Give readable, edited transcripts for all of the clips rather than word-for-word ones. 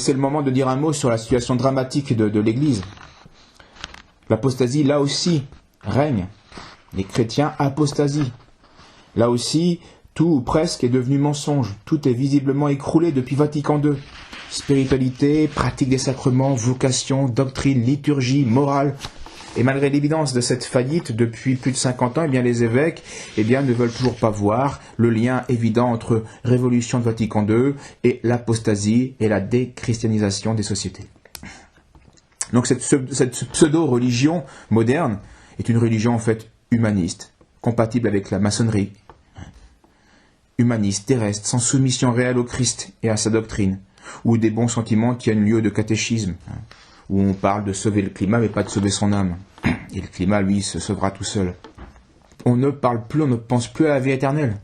c'est le moment de dire un mot sur la situation dramatique de l'Église. L'apostasie, là aussi, règne. Les chrétiens apostasient. Là aussi, tout ou presque est devenu mensonge. Tout est visiblement écroulé depuis Vatican II. Spiritualité, pratique des sacrements, vocation, doctrine, liturgie, morale. Et malgré l'évidence de cette faillite depuis plus de 50 ans, eh bien, les évêques ne veulent toujours pas voir le lien évident entre révolution de Vatican II et l'apostasie et la déchristianisation des sociétés. Donc cette pseudo-religion moderne est une religion en fait humaniste, compatible avec la maçonnerie, humaniste, terrestre, sans soumission réelle au Christ et à sa doctrine, où des bons sentiments tiennent lieu de catéchisme, où on parle de sauver le climat mais pas de sauver son âme. Et le climat, lui, se sauvera tout seul. On ne parle plus, on ne pense plus à la vie éternelle.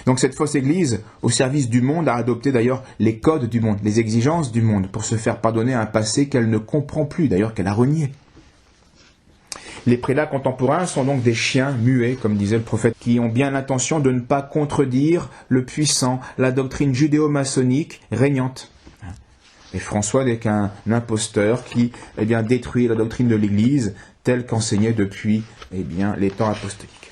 Donc cette fausse Église, au service du monde, a adopté d'ailleurs les codes du monde, les exigences du monde, pour se faire pardonner un passé qu'elle ne comprend plus, d'ailleurs qu'elle a renié. Les prélats contemporains sont donc des chiens muets, comme disait le prophète, qui ont bien l'intention de ne pas contredire le puissant, la doctrine judéo-maçonnique régnante. Et François n'est qu'un imposteur qui détruit la doctrine de l'Église telle qu'enseignée depuis les temps apostoliques.